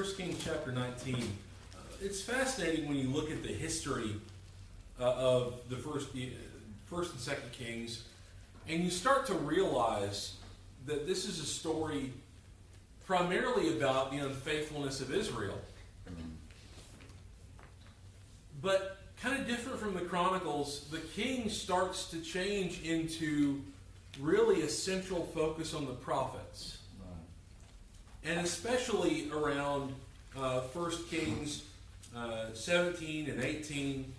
1 Kings chapter 19, it's fascinating when you look at the history of the first and second Kings, and you start to realize that this is a story primarily about the unfaithfulness of Israel. But kind of different from the Chronicles, the King starts to change into really a central focus on the prophets. And especially around 1 Kings 17 and 18,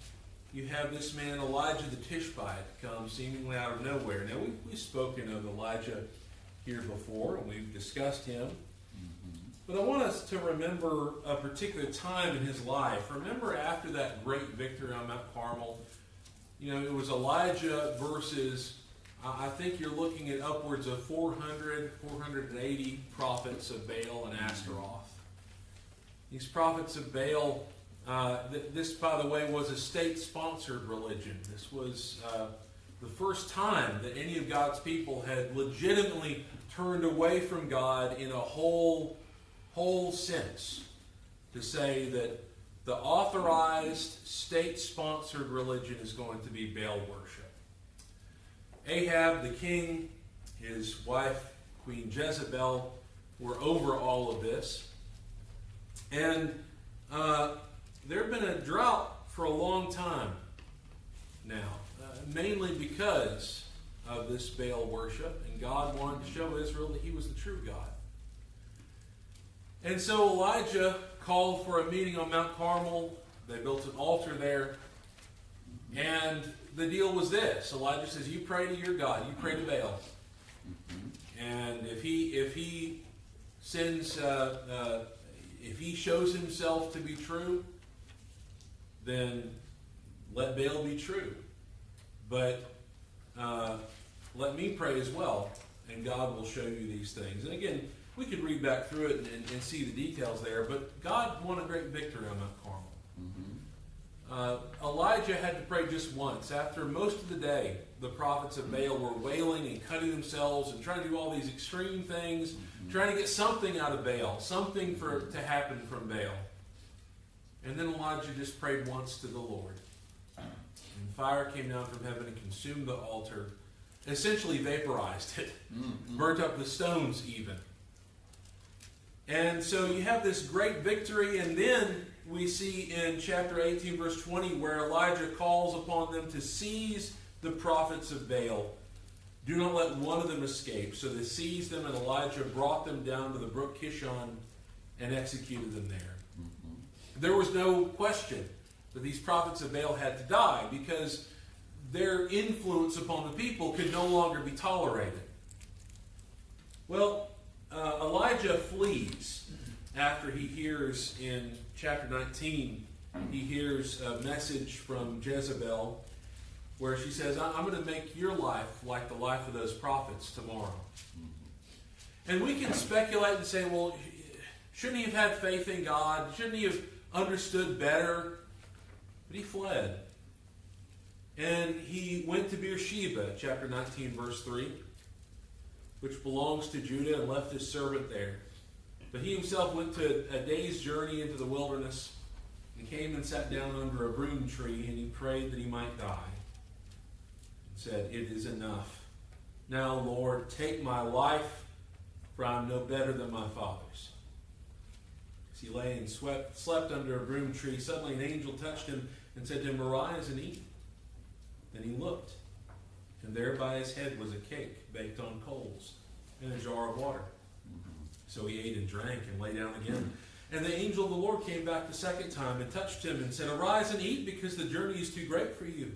you have this man Elijah the Tishbite come seemingly out of nowhere. Now, we've spoken of Elijah here before, and we've discussed him. But I want us to remember a particular time in his life. Remember after that great victory on Mount Carmel, it was Elijah versus, I think you're looking at upwards of 480 prophets of Baal and Ashtaroth. These prophets of Baal, this, by the way, was a state-sponsored religion. This was the first time that any of God's people had legitimately turned away from God in a whole sense, to say that the authorized state-sponsored religion is going to be Baal worship. Ahab the king, his wife Queen Jezebel, were over all of this. And there had been a drought for a long time now, mainly because of this Baal worship, and God wanted to show Israel that he was the true God. And so Elijah called for a meeting on Mount Carmel. They built an altar there. And the deal was this. Elijah says, you pray to your God. You pray to Baal. And if he sends, if he shows himself to be true, then let Baal be true. But let me pray as well, and God will show you these things. And again, we could read back through it and see the details there, but God won a great victory on Mount Carmel. Elijah had to pray just once. After most of the day, the prophets of Baal were wailing and cutting themselves and trying to do all these extreme things, trying to get something out of Baal, something to happen from Baal. And then Elijah just prayed once to the Lord. And fire came down from heaven and consumed the altar, essentially vaporized it, burnt up the stones even. And so you have this great victory, and then we see in chapter 18, verse 20, where Elijah calls upon them to seize the prophets of Baal. Do not let one of them escape. So they seized them, and Elijah brought them down to the brook Kishon and executed them there. There was no question that these prophets of Baal had to die, because their influence upon the people could no longer be tolerated. Well, Elijah flees after he hears in chapter 19, he hears a message from Jezebel where she says, I'm going to make your life like the life of those prophets tomorrow. And we can speculate and say, well, shouldn't he have had faith in God? Shouldn't he have understood better? But he fled. And he went to Beersheba, chapter 19, verse 3, which belongs to Judah, and left his servant there. But he himself went to a day's journey into the wilderness and came and sat down under a broom tree, and he prayed that he might die. And said, it is enough. Now, Lord, take my life, for I am no better than my fathers. As he lay and slept under a broom tree, suddenly an angel touched him and said to him, arise and eat. Then he looked, and there by his head was a cake baked on coals and a jar of water. So he ate and drank and lay down again. And the angel of the Lord came back the second time and touched him and said, arise and eat, because the journey is too great for you.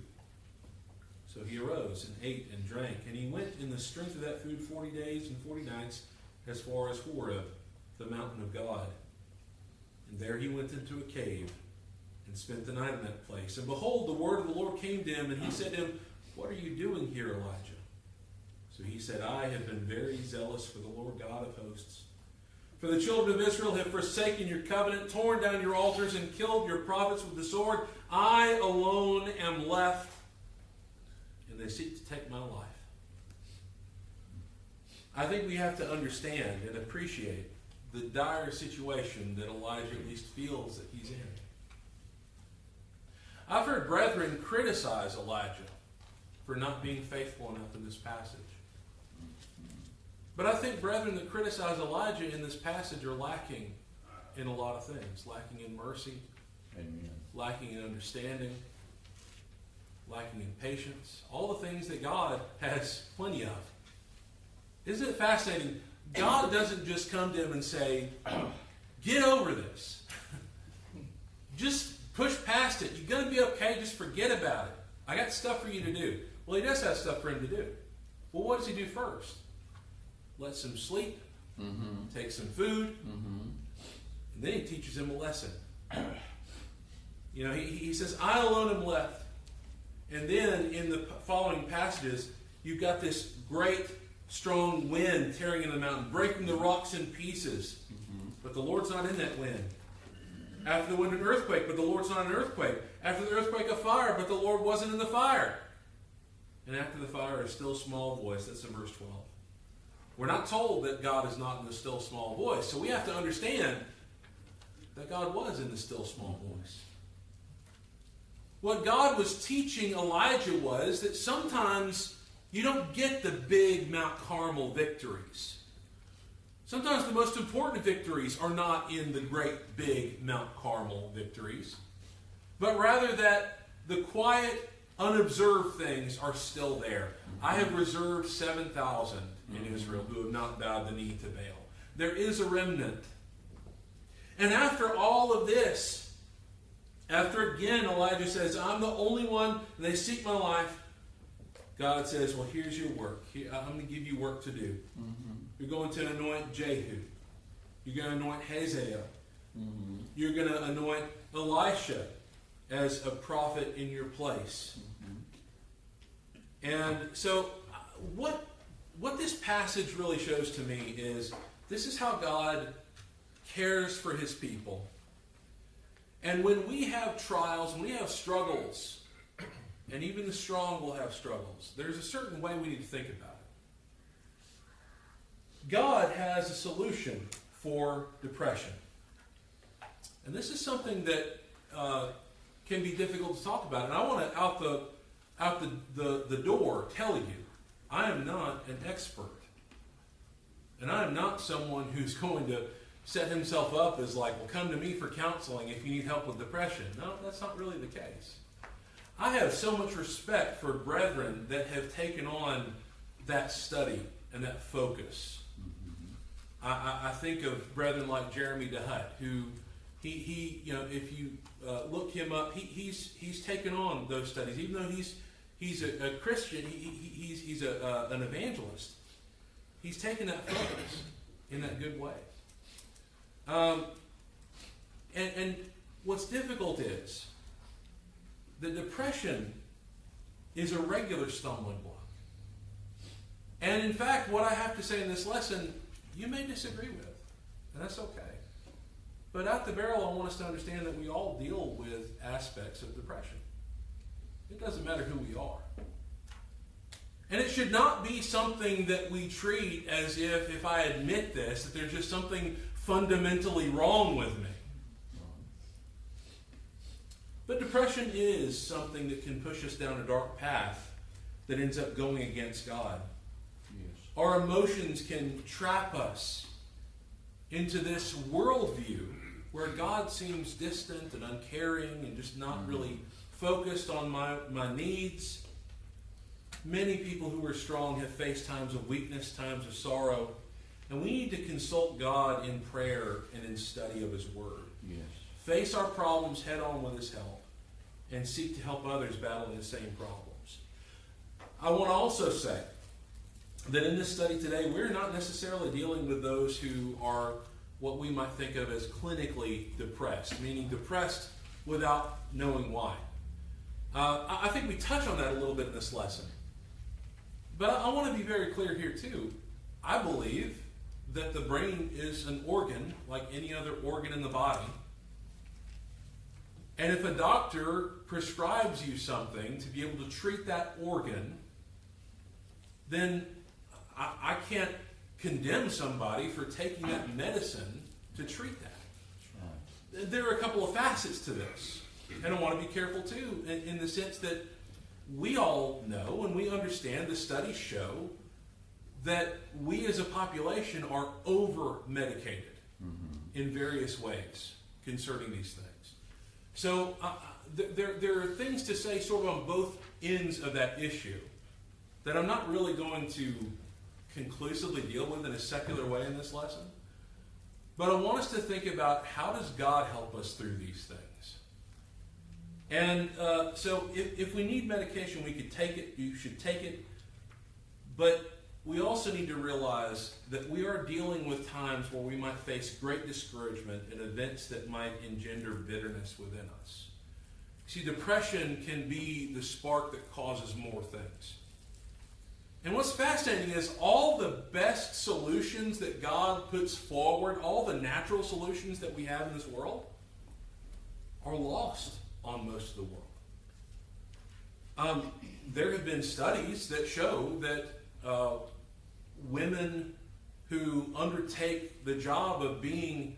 So he arose and ate and drank, and he went in the strength of that food 40 days and 40 nights as far as Horeb, the mountain of God. And there he went into a cave and spent the night in that place. And behold, the word of the Lord came to him, and he said to him, what are you doing here, Elijah? So he said, I have been very zealous for the Lord God of hosts. For the children of Israel have forsaken your covenant, torn down your altars, and killed your prophets with the sword. I alone am left, and they seek to take my life. I think we have to understand and appreciate the dire situation that Elijah at least feels that he's in. I've heard brethren criticize Elijah for not being faithful enough in this passage. But I think brethren that criticize Elijah in this passage are lacking in a lot of things. Lacking in mercy. Amen. Lacking in understanding. Lacking in patience. All the things that God has plenty of. Isn't it fascinating? God doesn't just come to him and say, get over this. Just push past it. You're going to be okay. Just forget about it. I got stuff for you to do. Well, he does have stuff for him to do. Well, what does he do first? Lets him sleep. Mm-hmm. Takes some food. Mm-hmm. And then he teaches him a lesson. You know, he says, I alone am left. And then in the following passages, you've got this great, strong wind tearing in the mountain, breaking the rocks in pieces. Mm-hmm. But the Lord's not in that wind. After the wind, an earthquake, but the Lord's not in an earthquake. After the earthquake, a fire, but the Lord wasn't in the fire. And after the fire, a still small voice. That's in verse 12. We're not told that God is not in the still small voice. So we have to understand that God was in the still small voice. What God was teaching Elijah was that sometimes you don't get the big Mount Carmel victories. Sometimes the most important victories are not in the great big Mount Carmel victories, but rather that the quiet, unobserved things are still there. I have reserved 7,000 in Israel who have not bowed the knee to Baal. There is a remnant. And after all of this, after again Elijah says, I'm the only one, and they seek my life, God says, well, here's your work. I'm going to give you work to do. Mm-hmm. You're going to anoint Jehu. You're going to anoint Hazael. Mm-hmm. You're going to anoint Elisha as a prophet in your place. Mm-hmm. And so what this passage really shows to me is this is how God cares for his people. And when we have trials, when we have struggles, and even the strong will have struggles, there's a certain way we need to think about it. God has a solution for depression. And this is something that can be difficult to talk about. And I want to, out the door, tell you, I am not an expert. And I am not someone who's going to set himself up as like, well, come to me for counseling if you need help with depression. No, that's not really the case. I have so much respect for brethren that have taken on that study and that focus. I think of brethren like Jeremy DeHutt, who he you know, if you look him up, he's taken on those studies, even though he's a Christian, he's an evangelist. He's taken that focus in that good way. And what's difficult is that depression is a regular stumbling block. And in fact, what I have to say in this lesson, you may disagree with, and that's okay. But at the barrel, I want us to understand that we all deal with aspects of depression. It doesn't matter who we are. And it should not be something that we treat as if I admit this, that there's just something fundamentally wrong with me. But depression is something that can push us down a dark path that ends up going against God. Yes. Our emotions can trap us into this worldview where God seems distant and uncaring and just not really focused on my needs. Many people who are strong have faced times of weakness, times of sorrow, and we need to consult God in prayer and in study of his word. Yes. Face our problems head on with his help and seek to help others battling the same problems. I want to also say that in this study today, we're not necessarily dealing with those who are what we might think of as clinically depressed, meaning depressed without knowing why. I think we touch on that a little bit in this lesson. But I want to be very clear here too. I believe that the brain is an organ like any other organ in the body. And if a doctor prescribes you something to be able to treat that organ, then I can't condemn somebody for taking that medicine to treat that. Right. There are a couple of facets to this. And I want to be careful too, in the sense that we all know and we understand, the studies show that we as a population are over-medicated in various ways concerning these things. So there are things to say sort of on both ends of that issue that I'm not really going to conclusively deal with in a secular way in this lesson. But I want us to think about, how does God help us through these things? And so if we need medication, we could take it. You should take it. But we also need to realize that we are dealing with times where we might face great discouragement and events that might engender bitterness within us. See, depression can be the spark that causes more things. And what's fascinating is all the best solutions that God puts forward, all the natural solutions that we have in this world, are lost on most of the world. There have been studies that show that women who undertake the job of being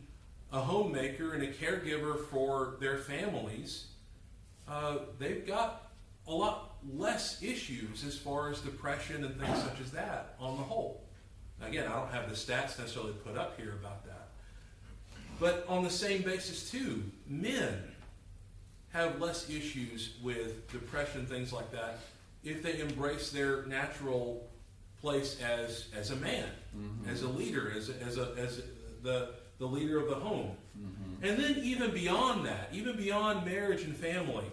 a homemaker and a caregiver for their families, they've got a lot less issues as far as depression and things such as that on the whole. Again, I don't have the stats necessarily put up here about that. But on the same basis too, men have less issues with depression, things like that, if they embrace their natural place as a man, as a leader, as the leader of the home. And then even beyond that, even beyond marriage and family,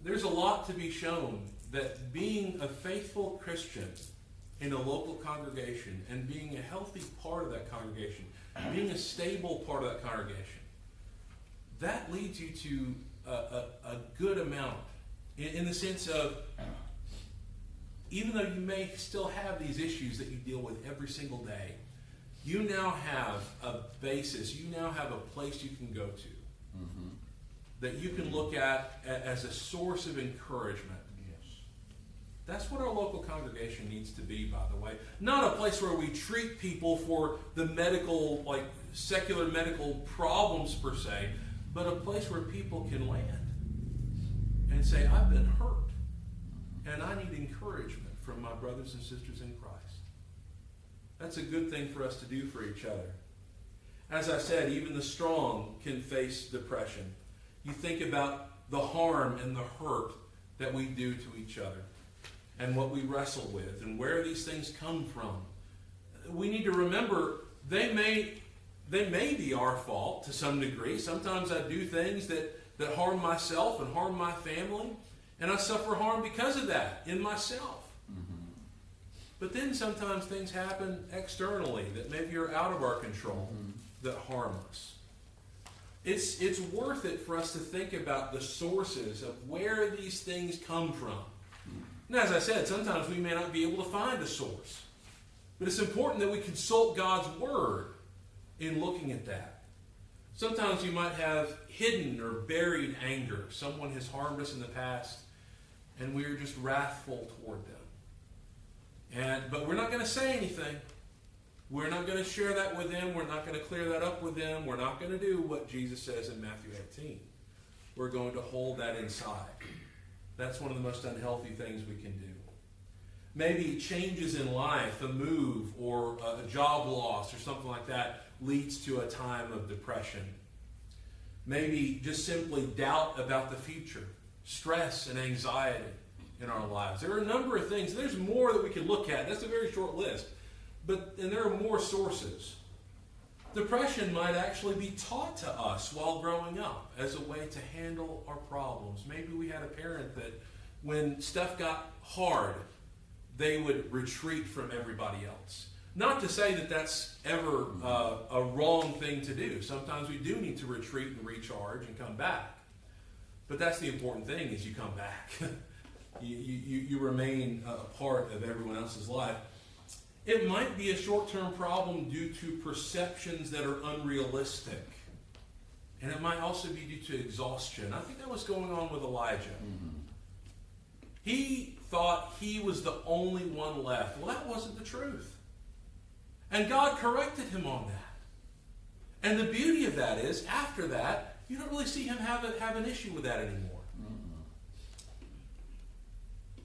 there's a lot to be shown that being a faithful Christian in a local congregation and being a healthy part of that congregation, being a stable part of that congregation, that leads you to a good amount in the sense of, even though you may still have these issues that you deal with every single day, you now have a basis, you now have a place you can go to that you can look at as a source of encouragement. Yes. That's what our local congregation needs to be, by the way. Not a place where we treat people for the medical, like secular medical problems per se, but a place where people can land and say, I've been hurt, and I need encouragement from my brothers and sisters in Christ. That's a good thing for us to do for each other. As I said, even the strong can face depression. You think about the harm and the hurt that we do to each other and what we wrestle with and where these things come from. We need to remember they may be our fault to some degree. Sometimes I do things that harm myself and harm my family, and I suffer harm because of that in myself. But then sometimes things happen externally that maybe are out of our control that harm us. It's worth it for us to think about the sources of where these things come from. And as I said, sometimes we may not be able to find a source. But it's important that we consult God's Word in looking at that. Sometimes you might have hidden or buried anger. Someone has harmed us in the past, and we are just wrathful toward them. But we're not going to say anything. We're not going to share that with them. We're not going to clear that up with them. We're not going to do what Jesus says in Matthew 18. We're going to hold that inside. That's one of the most unhealthy things we can do. Maybe changes in life, a move or a job loss or something like that leads to a time of depression. Maybe just simply doubt about the future, stress and anxiety in our lives. There are a number of things. There's more that we can look at. That's a very short list. And there are more sources. Depression might actually be taught to us while growing up as a way to handle our problems. Maybe we had a parent that when stuff got hard, they would retreat from everybody else. Not to say that that's ever a wrong thing to do. Sometimes we do need to retreat and recharge and come back. But that's the important thing, is you come back. you remain a part of everyone else's life. It might be a short-term problem due to perceptions that are unrealistic. And it might also be due to exhaustion. I think that was going on with Elijah. He thought he was the only one left. Well, that wasn't the truth. And God corrected him on that. And the beauty of that is, after that, you don't really see him have an issue with that anymore.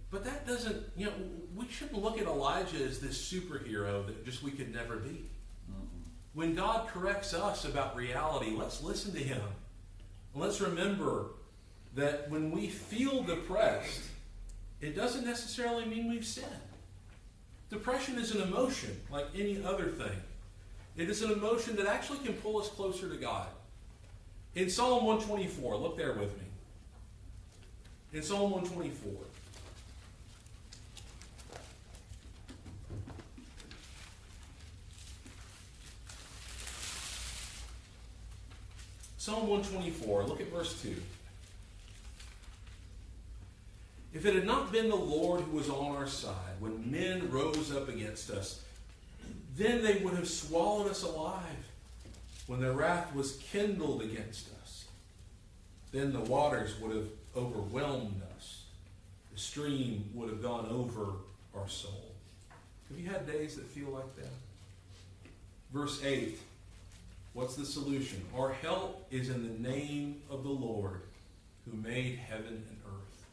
But that doesn't, we shouldn't look at Elijah as this superhero that just we could never be. When God corrects us about reality, let's listen to him. Let's remember that when we feel depressed, it doesn't necessarily mean we've sinned. Depression is an emotion like any other thing. It is an emotion that actually can pull us closer to God. In Psalm 124, look there with me. In Psalm 124. Psalm 124, look at verse 2. If it had not been the Lord who was on our side, when men rose up against us, then they would have swallowed us alive. When their wrath was kindled against us, then the waters would have overwhelmed us. The stream would have gone over our soul. Have you had days that feel like that? Verse 8. What's the solution? Our help is in the name of the Lord who made heaven and earth.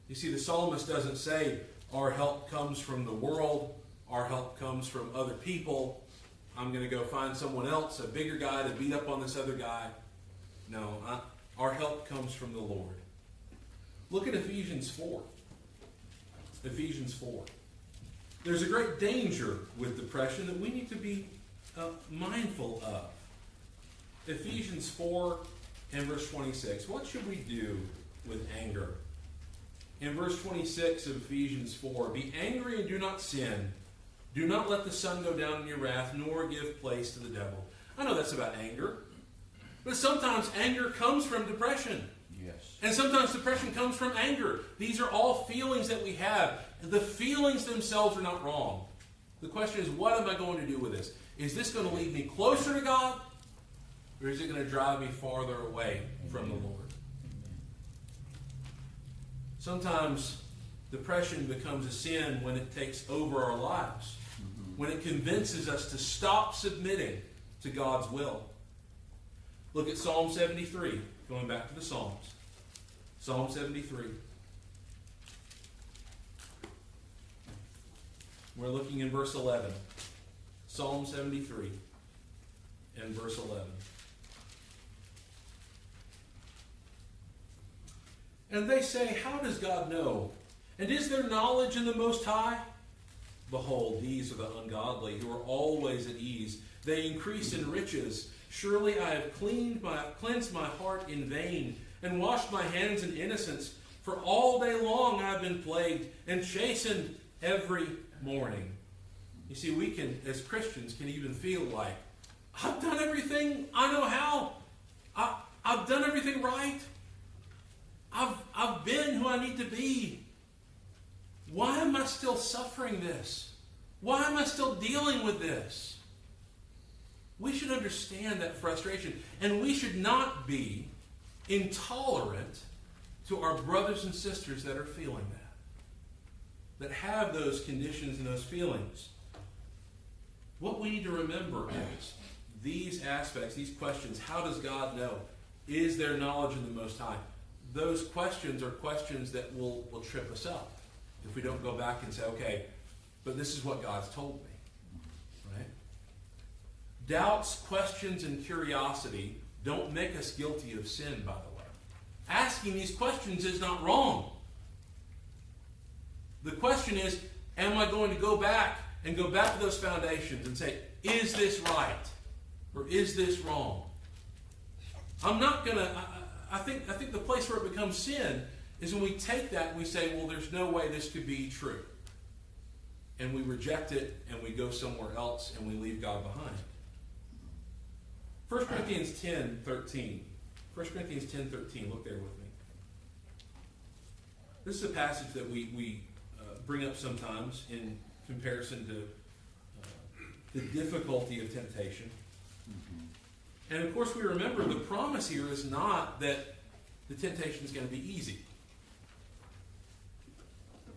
You see, the psalmist doesn't say our help comes from the world, our help comes from other people. I'm going to go find someone else, a bigger guy, to beat up on this other guy. No, our help comes from the Lord. Look at Ephesians 4. Ephesians 4. There's a great danger with depression that we need to be mindful of. Ephesians 4 and verse 26. What should we do with anger? In verse 26 of Ephesians 4, be angry and do not sin. Do not let the sun go down in your wrath, nor give place to the devil. I know that's about anger. But sometimes anger comes from depression. Yes. And sometimes depression comes from anger. These are all feelings that we have. The feelings themselves are not wrong. The question is, what am I going to do with this? Is this going to lead me closer to God? Or is it going to drive me farther away from the Lord? Sometimes depression becomes a sin when it takes over our lives. When it convinces us to stop submitting to God's will. Look at Psalm 73. Going back to the Psalms. Psalm 73. We're looking in verse 11. Psalm 73 and verse 11. And they say, how does God know? And is there knowledge in the Most High? Behold, these are the ungodly who are always at ease. They increase in riches. Surely I have cleansed my heart in vain and washed my hands in innocence. For all day long I have been plagued and chastened every morning. You see, we can, as Christians, can even feel like, I've done everything I know how. I've done everything right. I've been who I need to be. Why am I still suffering this? Why am I still dealing with this? We should understand that frustration, and we should not be intolerant to our brothers and sisters that are feeling that have those conditions and those feelings. What we need to remember is these aspects, these questions. How does God know? Is there knowledge in the Most High? Those questions are questions that will trip us up if we don't go back and say, okay, but this is what God's told me. Right? Doubts, questions, and curiosity don't make us guilty of sin, by the way. Asking these questions is not wrong. The question is, am I going to go back to those foundations and say, is this right? Or is this wrong? I'm not going to... I think the place where it becomes sin is when we take that and we say, well, there's no way this could be true. And we reject it and we go somewhere else and we leave God behind. 1 Corinthians 10:13. 1 Corinthians 10:13. Look there with me. This is a passage that we bring up sometimes in comparison to the difficulty of temptation. And of course we remember the promise here is not that the temptation is going to be easy.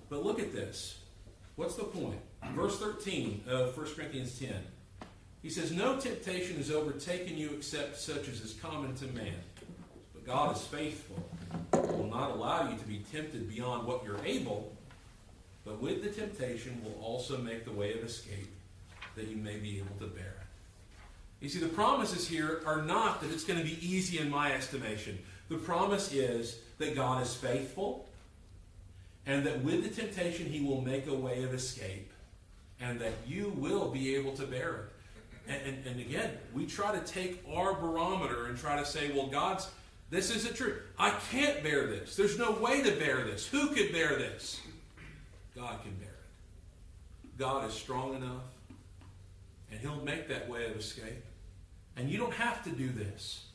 But look at this. What's the point? Verse 13 of 1 Corinthians 10. He says, no temptation has overtaken you except such as is common to man. But God is faithful, will not allow you to be tempted beyond what you're able, but with the temptation will also make the way of escape, that you may be able to bear it. You see, the promises here are not that it's going to be easy in my estimation. The promise is that God is faithful, and that with the temptation He will make a way of escape, and that you will be able to bear it. And again, we try to take our barometer and try to say, well, this isn't true. I can't bear this. There's no way to bear this. Who could bear this? God can bear it. God is strong enough, and He'll make that way of escape. And you don't have to do this.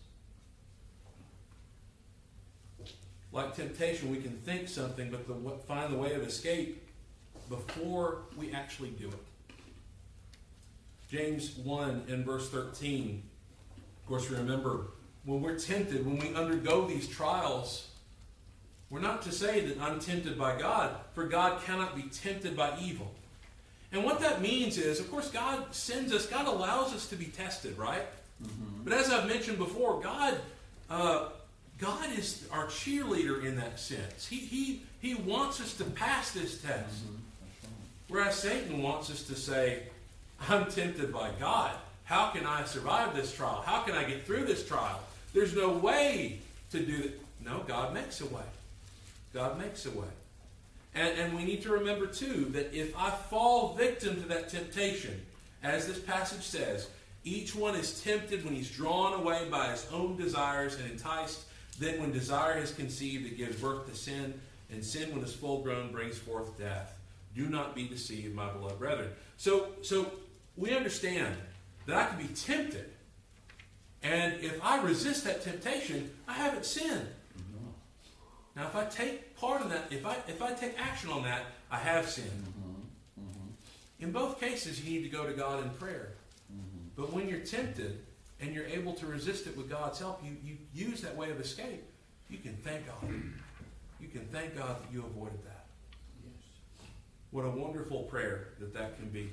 Like temptation, we can think something, but find the way of escape before we actually do it. James 1 in verse 13. Of course, remember, when we're tempted, when we undergo these trials, we're not to say that I'm tempted by God, for God cannot be tempted by evil. And what that means is, of course, God allows us to be tested, right? Mm-hmm. But as I've mentioned before, God is our cheerleader in that sense. He wants us to pass this test. Mm-hmm. Whereas Satan wants us to say, I'm tempted by God. How can I survive this trial? How can I get through this trial? There's no way to do it. No, God makes a way. God makes a way. And we need to remember, too, that if I fall victim to that temptation, as this passage says, each one is tempted when he's drawn away by his own desires and enticed. Then when desire is conceived, it gives birth to sin. And sin, when it's full grown, brings forth death. Do not be deceived, my beloved brethren. So we understand that I can be tempted. And if I resist that temptation, I haven't sinned. Now, if I take part in that, if I take action on that, I have sinned. Mm-hmm. Mm-hmm. In both cases, you need to go to God in prayer. Mm-hmm. But when you're tempted and you're able to resist it with God's help, you use that way of escape. You can thank God. You can thank God that you avoided that. Yes. What a wonderful prayer that can be.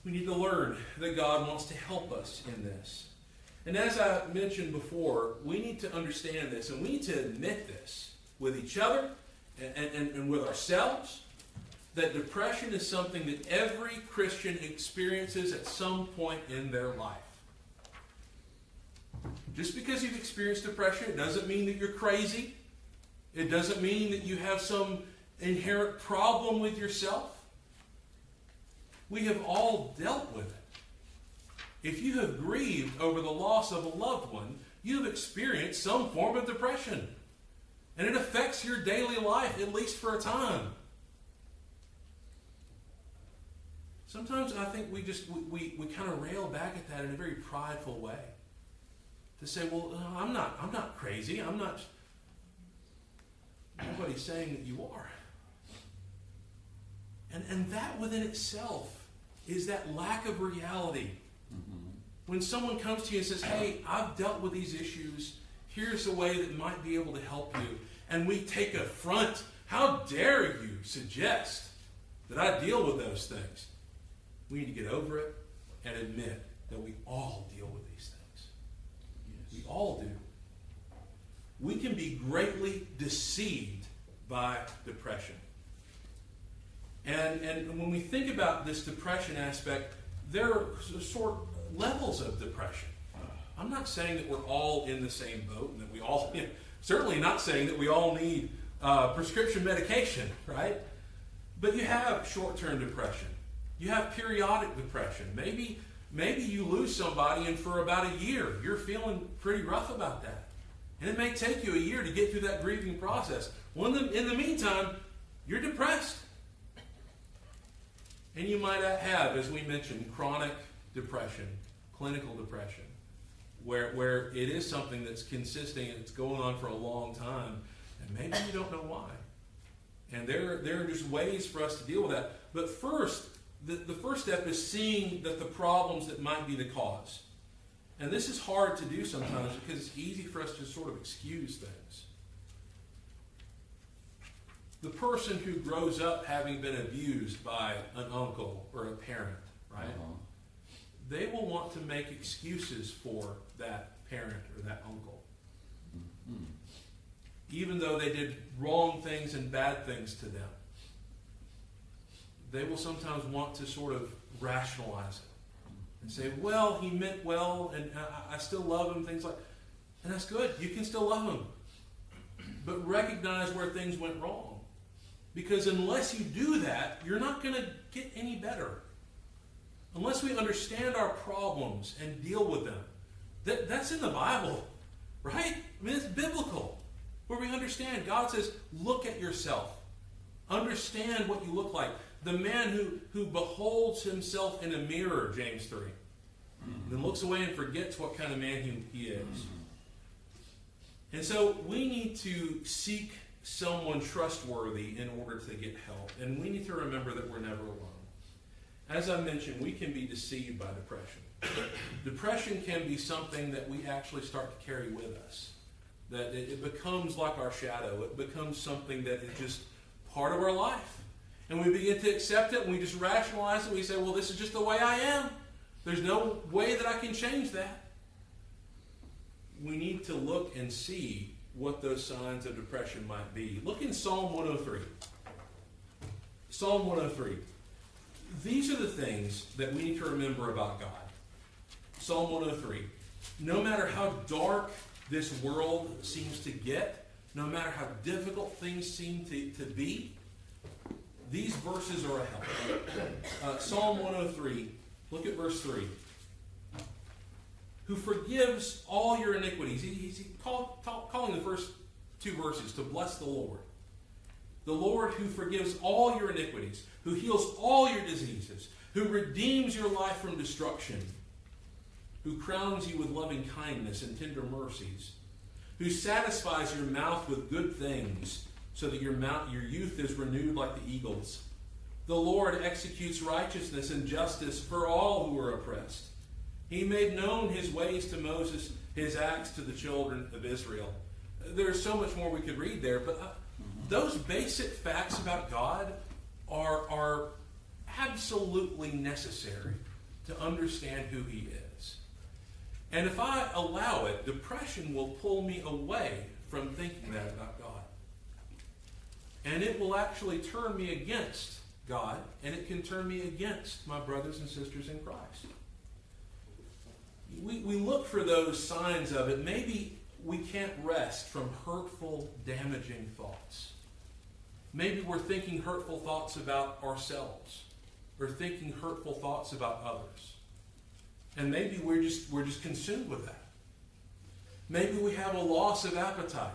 We need to learn that God wants to help us in this. And as I mentioned before, we need to understand this, and we need to admit this with each other and with ourselves, that depression is something that every Christian experiences at some point in their life. Just because you've experienced depression, it doesn't mean that you're crazy. It doesn't mean that you have some inherent problem with yourself. We have all dealt with it. If you have grieved over the loss of a loved one, you have experienced some form of depression. And it affects your daily life, at least for a time. Sometimes I think we kind of rail back at that in a very prideful way. To say, well, I'm not crazy. Nobody's saying that you are. And that within itself is that lack of reality. Mm-hmm. When someone comes to you and says, hey, I've dealt with these issues, here's a way that might be able to help you, and we take affront, how dare you suggest that I deal with those things? We need to get over it and admit that we all deal with these things. Yes. We all do. We can be greatly deceived by depression. And when we think about this depression aspect, there are sort of levels of depression. I'm not saying that we're all in the same boat, and that we all, certainly not saying that we all need prescription medication, right? But you have short-term depression. You have periodic depression. Maybe you lose somebody, and for about a year, you're feeling pretty rough about that. And it may take you a year to get through that grieving process. Well, in the meantime, you're depressed. And you might have, as we mentioned, chronic depression, clinical depression, where it is something that's consisting and it's going on for a long time, and maybe you don't know why. And there are just ways for us to deal with that. But first, the first step is seeing that the problems that might be the cause. And this is hard to do sometimes because it's easy for us to sort of excuse things. The person who grows up having been abused by an uncle or a parent, right? they will want to make excuses for that parent or that uncle. Mm-hmm. Even though they did wrong things and bad things to them. They will sometimes want to sort of rationalize it and say, well, he meant well, and I still love him, things like that. And that's good. You can still love him. But recognize where things went wrong. Because unless you do that, you're not going to get any better. Unless we understand our problems and deal with them. That's in the Bible, right? I mean, it's biblical. Where we understand, God says, look at yourself. Understand what you look like. The man who beholds himself in a mirror, James 3, then looks away and forgets what kind of man he is. And so we need to seek someone trustworthy in order to get help. And we need to remember that we're never alone. As I mentioned, we can be deceived by depression. Depression can be something that we actually start to carry with us. That it becomes like our shadow. It becomes something that is just part of our life. And we begin to accept it, and we just rationalize it. We say, well, this is just the way I am. There's no way that I can change that. We need to look and see what those signs of depression might be. Look in Psalm 103. Psalm 103. These are the things that we need to remember about God. Psalm 103. No matter how dark this world seems to get, no matter how difficult things seem to be, these verses are a help. Psalm 103, look at verse 3. Who forgives all your iniquities. He's calling the first two verses to bless the Lord. The Lord who forgives all your iniquities, who heals all your diseases, who redeems your life from destruction, who crowns you with loving kindness and tender mercies, who satisfies your mouth with good things, so that your youth is renewed like the eagles. The Lord executes righteousness and justice for all who are oppressed. He made known his ways to Moses, his acts to the children of Israel. There's so much more we could read there, but those basic facts about God are absolutely necessary to understand who he is. And if I allow it, depression will pull me away from thinking that about God. And it will actually turn me against God, and it can turn me against my brothers and sisters in Christ. We look for those signs of it. Maybe we can't rest from hurtful, damaging thoughts. Maybe we're thinking hurtful thoughts about ourselves, or thinking hurtful thoughts about others. And maybe we're just consumed with that. Maybe we have a loss of appetite,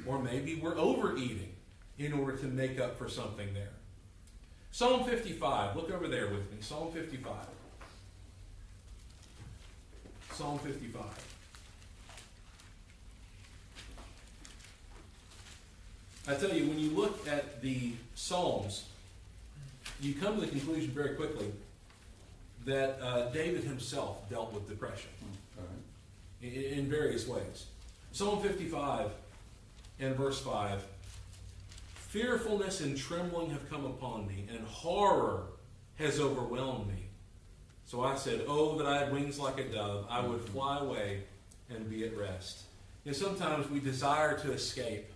or maybe we're overeating in order to make up for something there. Psalm 55. Look over there with me. Psalm 55. Psalm 55. I tell you, when you look at the Psalms, you come to the conclusion very quickly that David himself dealt with depression in various ways. Psalm 55 and verse 5. Fearfulness and trembling have come upon me, and horror has overwhelmed me. So I said, oh, that I had wings like a dove, I would fly away and be at rest. You know, sometimes we desire to escape,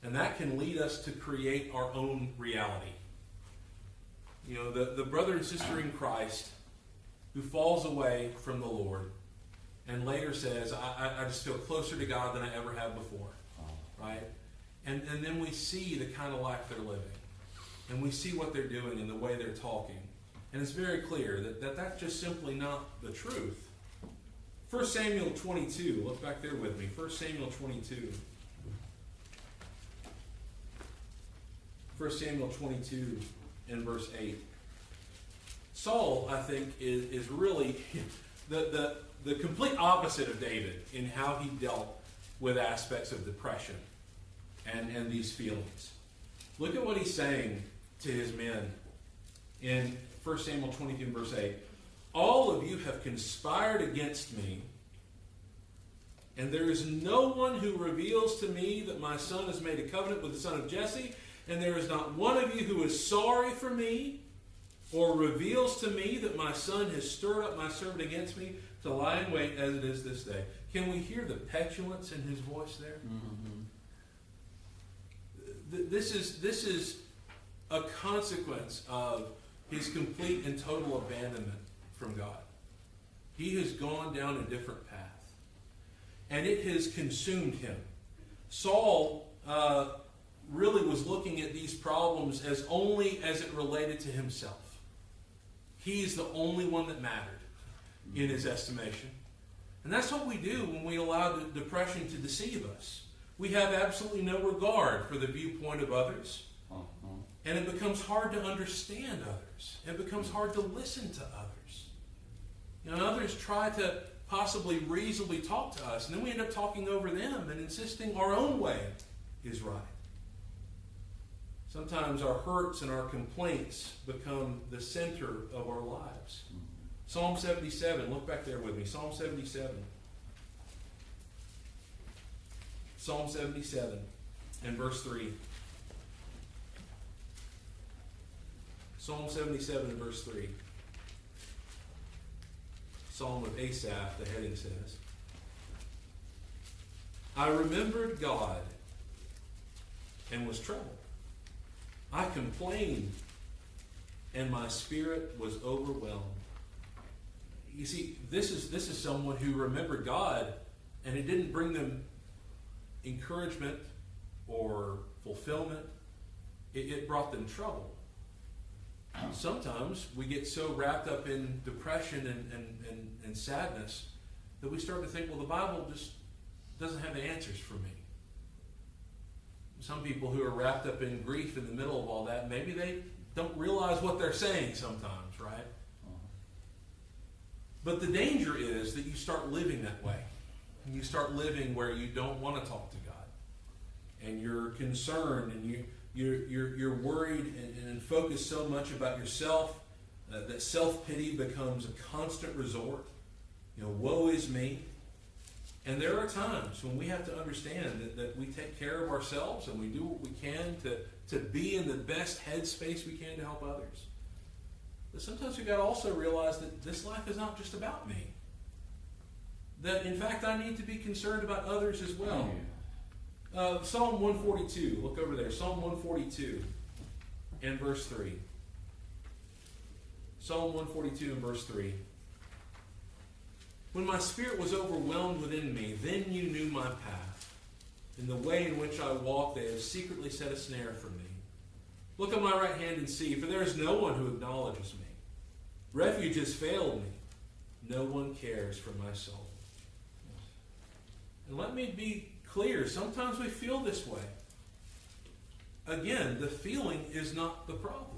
and that can lead us to create our own reality. You know, the brother and sister in Christ who falls away from the Lord and later says, I just feel closer to God than I ever have before. Right? And then we see the kind of life they're living. And we see what they're doing and the way they're talking. And it's very clear that that's just simply not the truth. 1 Samuel 22. Look back there with me. 1 Samuel 22. 1 Samuel 22 and verse 8. Saul, I think, is really the complete opposite of David in how he dealt with aspects of depression and these feelings. Look at what he's saying to his men in 1 Samuel 22 and verse 8. All of you have conspired against me, and there is no one who reveals to me that my son has made a covenant with the son of Jesse, and there is not one of you who is sorry for me. or reveals to me that my son has stirred up my servant against me to lie in wait as it is this day. Can we hear the petulance in his voice there? This is a consequence of his complete and total abandonment from God. He has gone down a different path, and it has consumed him. Saul really was looking at these problems as only as it related to himself. He's the only one that mattered in his estimation. And that's what we do when we allow the depression to deceive us. We have absolutely no regard for the viewpoint of others. And it becomes hard to understand others. It becomes hard to listen to others. Others try to possibly reasonably talk to us, and then we end up talking over them and insisting our own way is right. Sometimes our hurts and our complaints become the center of our lives. Psalm 77, look back there with me. Psalm 77. Psalm 77 and verse 3. Psalm 77 and verse 3. Psalm of Asaph, the heading says, I remembered God and was troubled. I complained and my spirit was overwhelmed. You see, this is someone who remembered God, and it didn't bring them encouragement or fulfillment. It brought them trouble. Sometimes we get so wrapped up in depression and sadness that we start to think, well, the Bible just doesn't have the answers for me. Some people who are wrapped up in grief in the middle of all that, maybe they don't realize what they're saying sometimes, right? But the danger is that you start living that way. And you start living where you don't want to talk to God. And you're concerned and you're worried and focused so much about yourself that self-pity becomes a constant resort. Woe is me. And there are times when we have to understand that we take care of ourselves and we do what we can to be in the best headspace we can to help others. But sometimes we've got to also realize that this life is not just about me. That, in fact, I need to be concerned about others as well. Psalm 142. Look over there. Psalm 142 and verse 3. Psalm 142 and verse 3. When my spirit was overwhelmed within me, then you knew my path. In the way in which I walk, they have secretly set a snare for me. Look on my right hand and see, for there is no one who acknowledges me. Refuge has failed me. No one cares for my soul. And let me be clear, sometimes we feel this way. Again, the feeling is not the problem.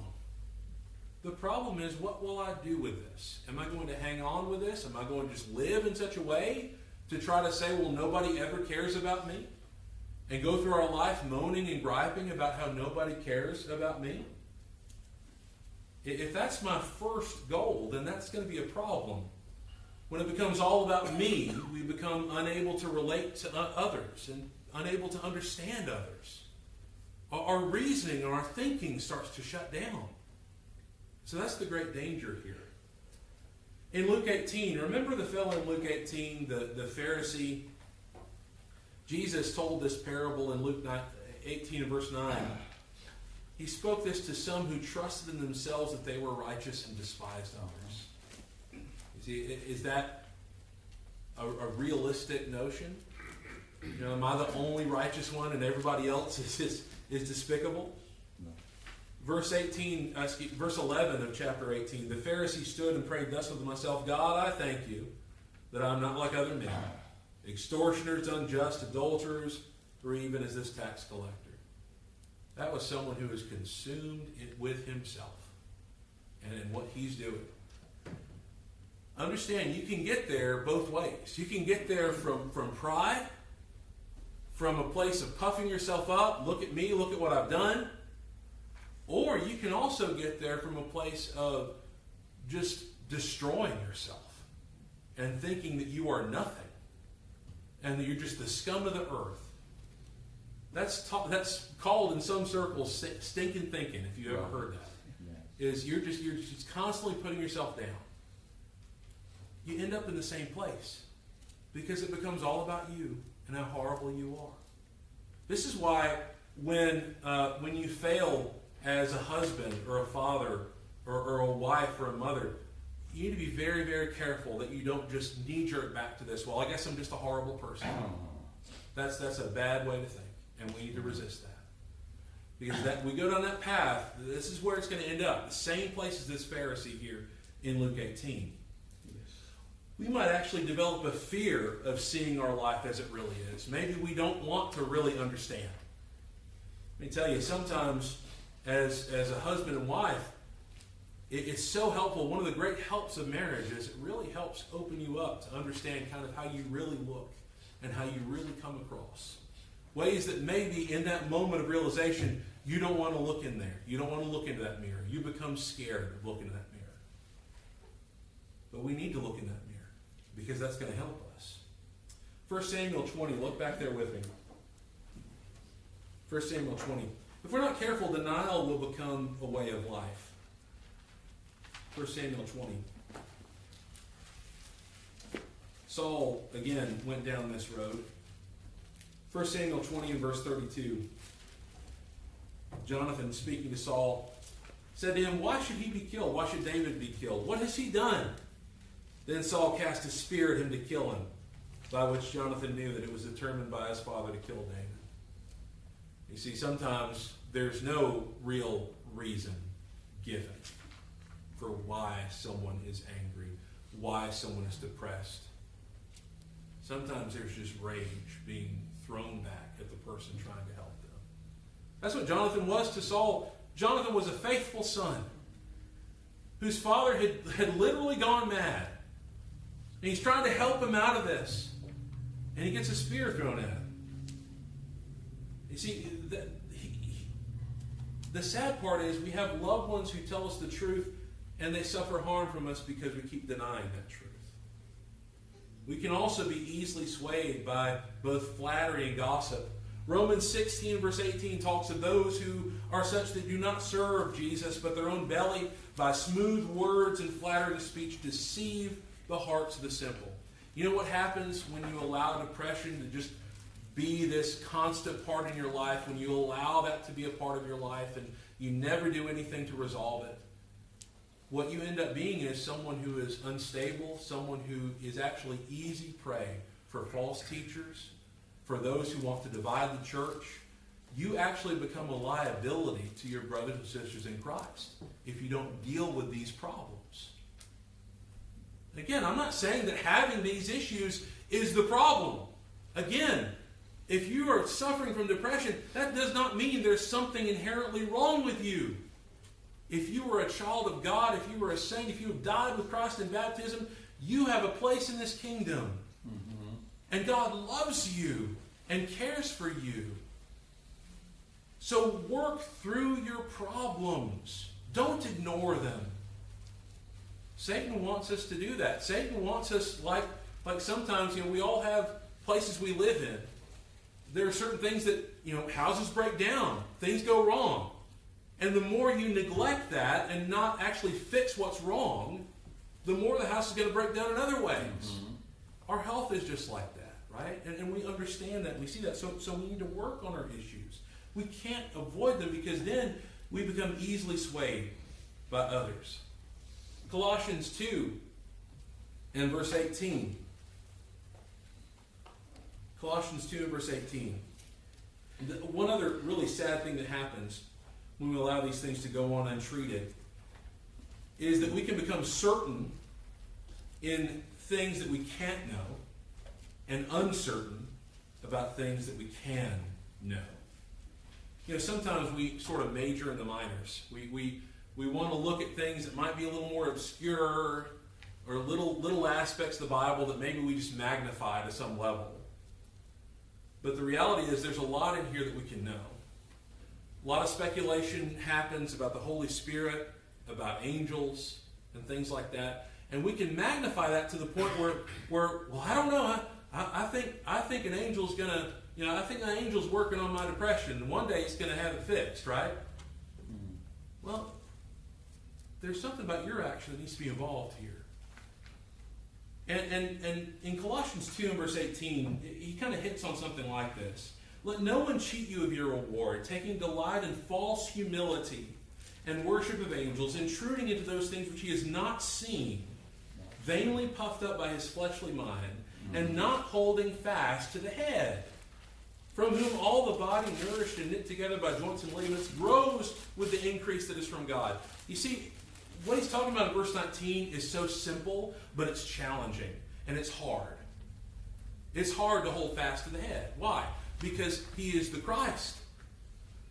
The problem is, what will I do with this? Am I going to hang on with this? Am I going to just live in such a way to try to say, well, nobody ever cares about me? And go through our life moaning and griping about how nobody cares about me? If that's my first goal, then that's going to be a problem. When it becomes all about me, we become unable to relate to others and unable to understand others. Our reasoning and our thinking starts to shut down. So that's the great danger here. In Luke 18, remember the fellow in Luke 18, the Pharisee? Jesus told this parable in Luke 18 and verse 9. He spoke this to some who trusted in themselves that they were righteous and despised others. You see, is that a realistic notion? Am I the only righteous one and everybody else is despicable? No. Verse 11 of chapter 18, the Pharisee stood and prayed thus with himself, God, I thank you that I'm not like other men, extortioners, unjust, adulterers, or even as this tax collector. That was someone who was consumed with himself and in what he's doing. Understand, you can get there both ways. You can get there from pride, from a place of puffing yourself up, look at me, look at what I've done. Or you can also get there from a place of just destroying yourself and thinking that you are nothing and that you're just the scum of the earth. That's called in some circles stinking thinking, if you ever heard that. is you're just constantly putting yourself down, you end up in the same place because it becomes all about you and how horrible you are. This is why when you fail as a husband or a father or a wife or a mother, you need to be very, very careful that you don't just knee-jerk back to this. Well, I guess I'm just a horrible person. That's a bad way to think, and we need to resist that. Because that we go down that path, this is where it's going to end up. The same place as this Pharisee here in Luke 18. We might actually develop a fear of seeing our life as it really is. Maybe we don't want to really understand. Let me tell you, sometimes as a husband and wife, it's so helpful. One of the great helps of marriage is it really helps open you up to understand kind of how you really look and how you really come across. Ways that maybe in that moment of realization, you don't want to look in there. You don't want to look into that mirror. You become scared of looking in that mirror. But we need to look in that mirror because that's going to help us. 1 Samuel 20, look back there with me. 1 Samuel 20. If we're not careful, denial will become a way of life. 1 Samuel 20. Saul, again, went down this road. 1 Samuel 20 and verse 32. Jonathan, speaking to Saul, said to him, "Why should he be killed? Why should David be killed? What has he done?" Then Saul cast a spear at him to kill him, by which Jonathan knew that it was determined by his father to kill David. You see, sometimes there's no real reason given for why someone is angry, why someone is depressed. Sometimes there's just rage being thrown back at the person trying to help them. That's what Jonathan was to Saul. Jonathan was a faithful son whose father had literally gone mad. And he's trying to help him out of this. And he gets a spear thrown at him. You see, the sad part is we have loved ones who tell us the truth and they suffer harm from us because we keep denying that truth. We can also be easily swayed by both flattery and gossip. Romans 16 verse 18 talks of those who are such that do not serve Jesus, but their own belly by smooth words and flattering speech deceive the hearts of the simple. You know what happens when you allow depression to just be this constant part in your life, when you allow that to be a part of your life and you never do anything to resolve it? What you end up being is someone who is unstable, someone who is actually easy prey for false teachers, for those who want to divide the church. You actually become a liability to your brothers and sisters in Christ if you don't deal with these problems. Again, I'm not saying that having these issues is the problem. Again, if you are suffering from depression, that does not mean there's something inherently wrong with you. If you were a child of God, if you were a saint, if you have died with Christ in baptism, you have a place in this kingdom. Mm-hmm. And God loves you and cares for you. So work through your problems. Don't ignore them. Satan wants us to do that. Satan wants us, like sometimes, we all have places we live in. There are certain things that, houses break down. Things go wrong. And the more you neglect that and not actually fix what's wrong, the more the house is going to break down in other ways. Mm-hmm. Our health is just like that, right? And we understand that. We see that. So we need to work on our issues. We can't avoid them because then we become easily swayed by others. Colossians 2 and verse 18. Colossians 2 and verse 18. One other really sad thing that happens when we allow these things to go on untreated is that we can become certain in things that we can't know and uncertain about things that we can know. Sometimes we sort of major in the minors. We want to look at things that might be a little more obscure or little aspects of the Bible that maybe we just magnify to some level. But the reality is there's a lot in here that we can know. A lot of speculation happens about the Holy Spirit, about angels, and things like that. And we can magnify that to the point where well, I don't know. I think an angel's going to, I think an angel's working on my depression. And one day it's going to have it fixed, right? Well, there's something about your action that needs to be involved here. And in Colossians 2 and verse 18, he kind of hits on something like this. Let no one cheat you of your reward, taking delight in false humility and worship of angels, intruding into those things which he has not seen, vainly puffed up by his fleshly mind, and not holding fast to the head, from whom all the body, nourished and knit together by joints and ligaments, grows with the increase that is from God. You see, what he's talking about in verse 19 is so simple, but it's challenging, and it's hard. It's hard to hold fast to the head. Why? Because he is the Christ.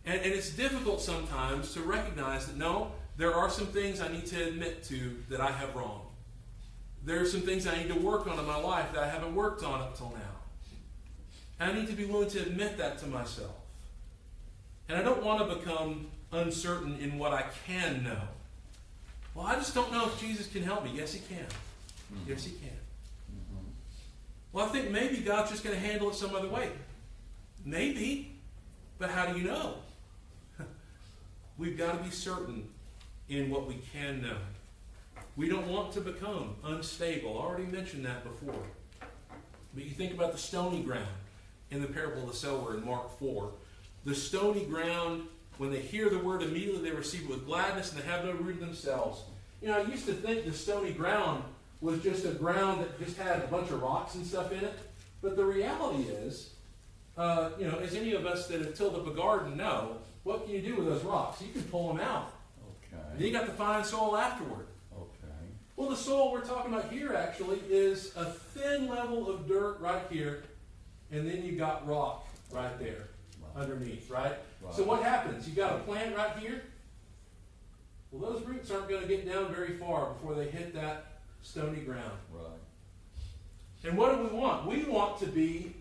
And it's difficult sometimes to recognize that, no, there are some things I need to admit to that I have wrong. There are some things I need to work on in my life that I haven't worked on up till now. And I need to be willing to admit that to myself. And I don't want to become uncertain in what I can know. Well, I just don't know if Jesus can help me. Yes, he can. Mm-hmm. Yes, he can. Mm-hmm. Well, I think maybe God's just going to handle it some other way. Maybe. But how do you know? We've got to be certain in what we can know. We don't want to become unstable. I already mentioned that before. But you think about the stony ground in the parable of the sower in Mark 4. The stony ground, when they hear the word, immediately they receive it with gladness and they have no root in themselves. You know, I used to think the stony ground was just a ground that just had a bunch of rocks and stuff in it. But the reality is, as any of us that have tilled up a garden know, what can you do with those rocks? You can pull them out. Okay. Then you got the fine soil afterward. Okay. Well, the soil we're talking about here actually is a thin level of dirt right here, and then you got rock right there underneath, right? So what happens? You got a plant right here. Well, those roots aren't going to get down very far before they hit that stony ground. Right. And what do we want? We want to be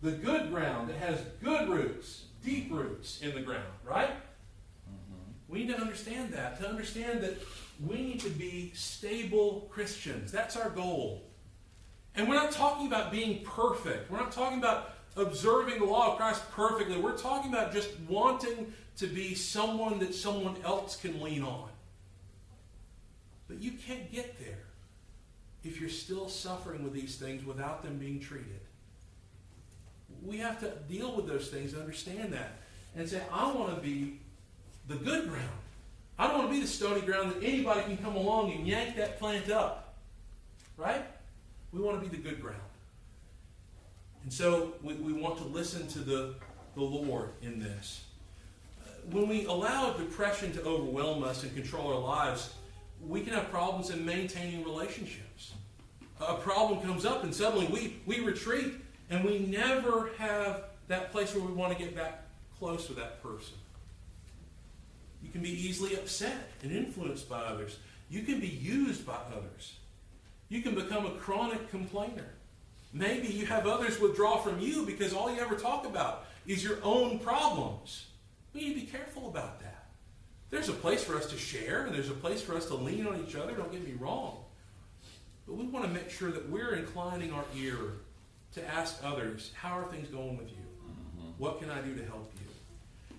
the good ground that has good roots, deep roots in the ground, right? Mm-hmm. We need to understand that. To understand that we need to be stable Christians. That's our goal. And we're not talking about being perfect. We're not talking about observing the law of Christ perfectly. We're talking about just wanting to be someone that someone else can lean on. But you can't get there if you're still suffering with these things without them being treated. We have to deal with those things and understand that. And say, I want to be the good ground. I don't want to be the stony ground that anybody can come along and yank that plant up. Right? We want to be the good ground. And so we want to listen to the Lord in this. When we allow depression to overwhelm us and control our lives, we can have problems in maintaining relationships. A problem comes up and suddenly we retreat and we never have that place where we want to get back close with that person. You can be easily upset and influenced by others. You can be used by others. You can become a chronic complainer. Maybe you have others withdraw from you because all you ever talk about is your own problems. We need to be careful about that. There's a place for us to share, and there's a place for us to lean on each other, don't get me wrong. But we want to make sure that we're inclining our ear to ask others, how are things going with you? Mm-hmm. What can I do to help you?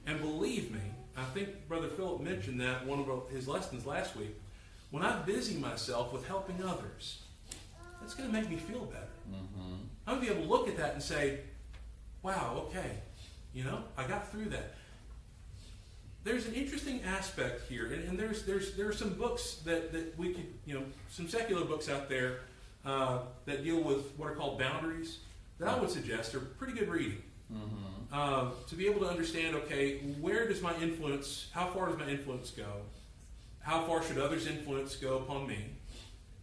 And believe me, I think Brother Philip mentioned that in one of his lessons last week. When I busy myself with helping others, that's going to make me feel better. Mm-hmm. I'm going to be able to look at that and say, wow, okay, I got through that. There's an interesting aspect here, and there are some books that we could, some secular books out there that deal with what are called boundaries that I would suggest are pretty good reading. Mm-hmm. To be able to understand, okay, how far does my influence go? How far should others' influence go upon me?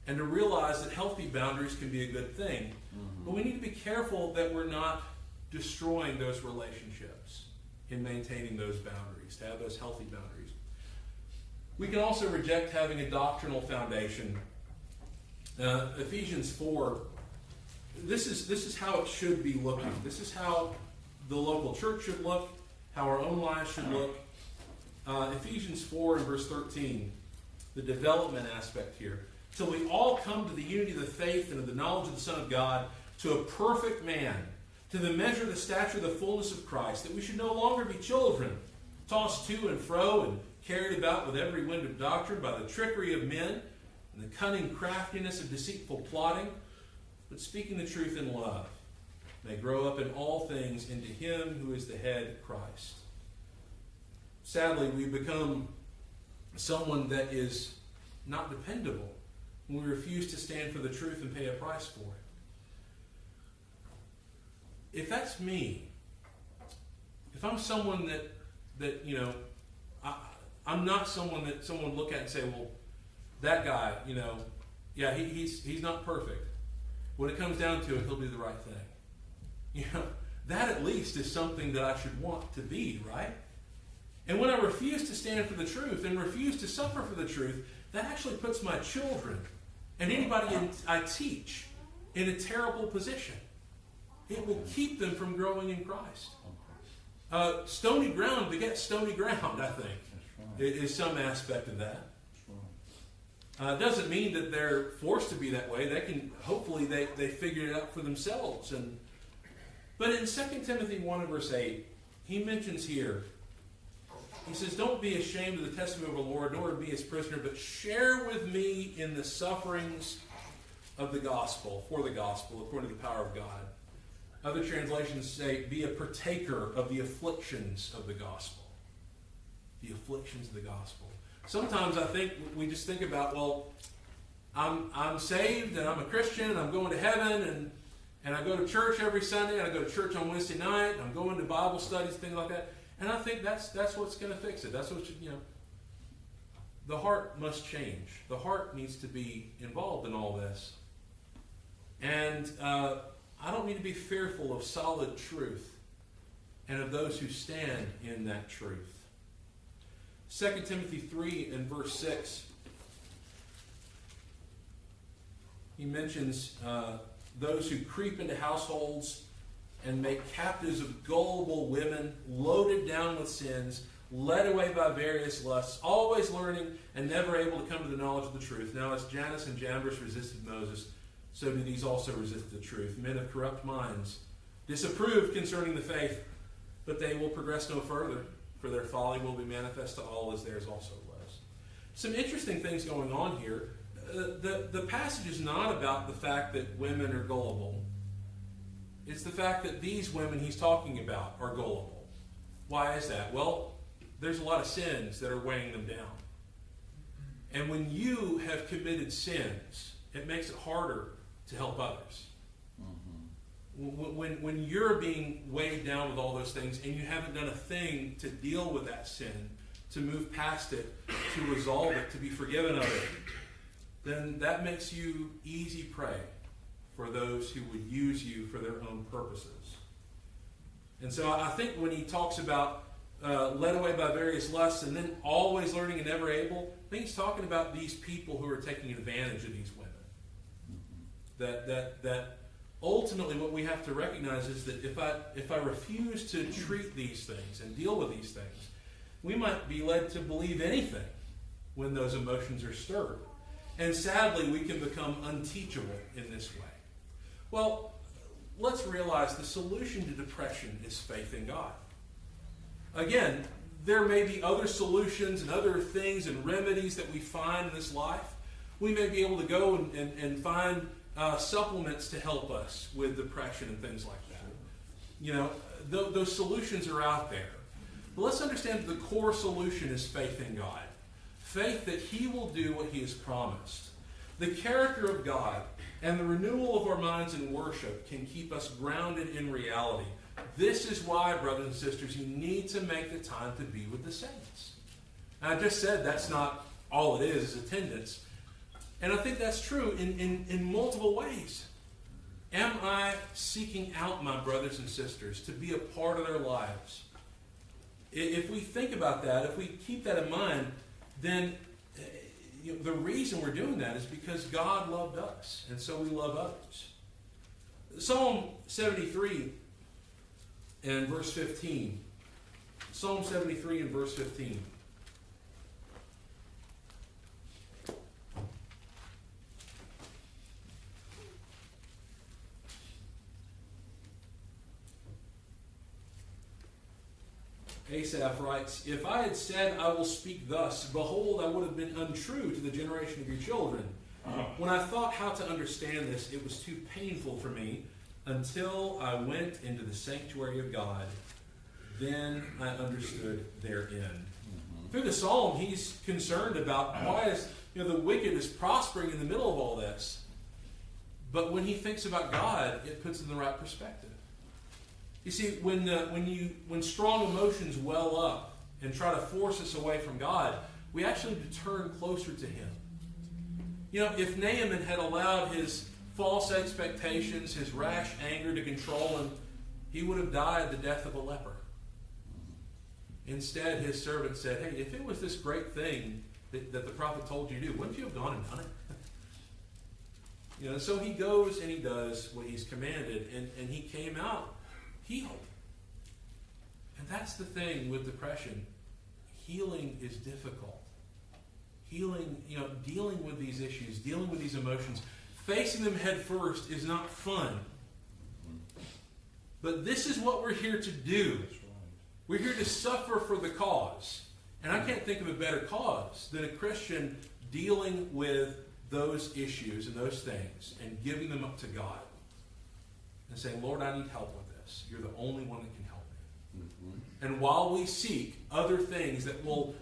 And to realize that healthy boundaries can be a good thing. Mm-hmm. But we need to be careful that we're not destroying those relationships in maintaining those boundaries, to have those healthy boundaries. We can also reject having a doctrinal foundation. Ephesians 4, this is how it should be looking. This is how the local church should look, how our own lives should look. Ephesians 4 and verse 13, the development aspect here. Till we all come to the unity of the faith and of the knowledge of the Son of God, to a perfect man, to the measure of the stature of the fullness of Christ, that we should no longer be children, tossed to and fro and carried about with every wind of doctrine by the trickery of men and the cunning craftiness of deceitful plotting, but speaking the truth in love, may grow up in all things into him who is the head, Christ. Sadly, we become someone that is not dependable when we refuse to stand for the truth and pay a price for it. If that's me, if I'm someone that I'm not someone that someone would look at and say, well, that guy, yeah, he's not perfect. When it comes down to it, he'll do the right thing. That at least is something that I should want to be, right? And when I refuse to stand for the truth and refuse to suffer for the truth, that actually puts my children and anybody I teach in a terrible position. It will keep them from growing in Christ. Stony ground begets stony ground, I think. That's right. Is some aspect of that. That's right. It doesn't mean that they're forced to be that way. They can, hopefully they figure it out for themselves. But in 2 Timothy 1 and verse 8, he mentions here, he says, don't be ashamed of the testimony of the Lord, nor be his prisoner, but share with me in the sufferings of the gospel, for the gospel, according to the power of God. Other translations say, be a partaker of the afflictions of the gospel. The afflictions of the gospel. Sometimes I think we just think about, well, I'm saved and I'm a Christian and I'm going to heaven and I go to church every Sunday and I go to church on Wednesday night and I'm going to Bible studies, things like that. And I think that's what's going to fix it. That's what the heart must change. The heart needs to be involved in all this. And I don't need to be fearful of solid truth and of those who stand in that truth. 2 Timothy 3 and verse 6, he mentions those who creep into households and make captives of gullible women, loaded down with sins, led away by various lusts, always learning and never able to come to the knowledge of the truth. Now as Jannes and Jambres resisted Moses, so do these also resist the truth. Men of corrupt minds, disapproved concerning the faith, but they will progress no further, for their folly will be manifest to all as theirs also was. Some interesting things going on here. The passage is not about the fact that women are gullible. It's the fact that these women he's talking about are gullible. Why is that? Well, there's a lot of sins that are weighing them down. And when you have committed sins, it makes it harder to help others. Mm-hmm. When you're being weighed down with all those things and you haven't done a thing to deal with that sin, to move past it, to resolve it, to be forgiven of it, then that makes you easy prey for those who would use you for their own purposes. And so I think when he talks about led away by various lusts and then always learning and never able, I think he's talking about these people who are taking advantage of these women. Mm-hmm. That ultimately what we have to recognize is that if I refuse to treat these things and deal with these things, we might be led to believe anything when those emotions are stirred. And sadly, we can become unteachable in this way. Well, let's realize the solution to depression is faith in God. Again, there may be other solutions and other things and remedies that we find in this life. We may be able to go and find supplements to help us with depression and things like that. Those solutions are out there. But let's understand that the core solution is faith in God. Faith that he will do what he has promised. The character of God and the renewal of our minds in worship can keep us grounded in reality. This is why, brothers and sisters, you need to make the time to be with the saints. And I just said that's not all it is attendance. And I think that's true in multiple ways. Am I seeking out my brothers and sisters to be a part of their lives? If we think about that, if we keep that in mind, then the reason we're doing that is because God loved us, and so we love others. Psalm 73 and verse 15. Psalm 73 and verse 15. Asaph writes, "If I had said, I will speak thus, behold, I would have been untrue to the generation of your children. When I thought how to understand this, it was too painful for me until I went into the sanctuary of God. Then I understood their end." Through the psalm, he's concerned about why is the wicked is prospering in the middle of all this. But when he thinks about God, it puts it in the right perspective. You see, when strong emotions well up and try to force us away from God, we actually need to turn closer to Him. If Naaman had allowed his false expectations, his rash anger to control him, he would have died the death of a leper. Instead, his servant said, "Hey, if it was this great thing that the prophet told you to do, wouldn't you have gone and done it?" So he goes and he does what he's commanded, and he came out healed. And that's the thing with depression. Healing is difficult. Healing, dealing with these issues, dealing with these emotions, facing them head first is not fun. But this is what we're here to do. We're here to suffer for the cause. And I can't think of a better cause than a Christian dealing with those issues and those things and giving them up to God. And saying, "Lord, I need help with this. You're the only one that can help me." And while we seek other things that will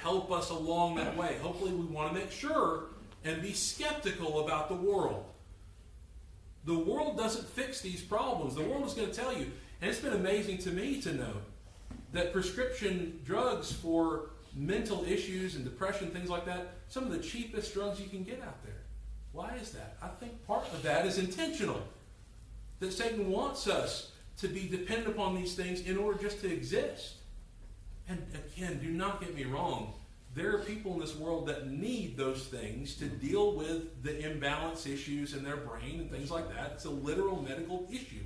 help us along that way, hopefully we want to make sure and be skeptical about the world. The world doesn't fix these problems. The world is going to tell you. And it's been amazing to me to know that prescription drugs for mental issues and depression, things like that, some of the cheapest drugs you can get out there. Why is that? I think part of that is intentional. That Satan wants us to be dependent upon these things in order just to exist. And again, do not get me wrong. There are people in this world that need those things to deal with the imbalance issues in their brain and things like that. It's a literal medical issue.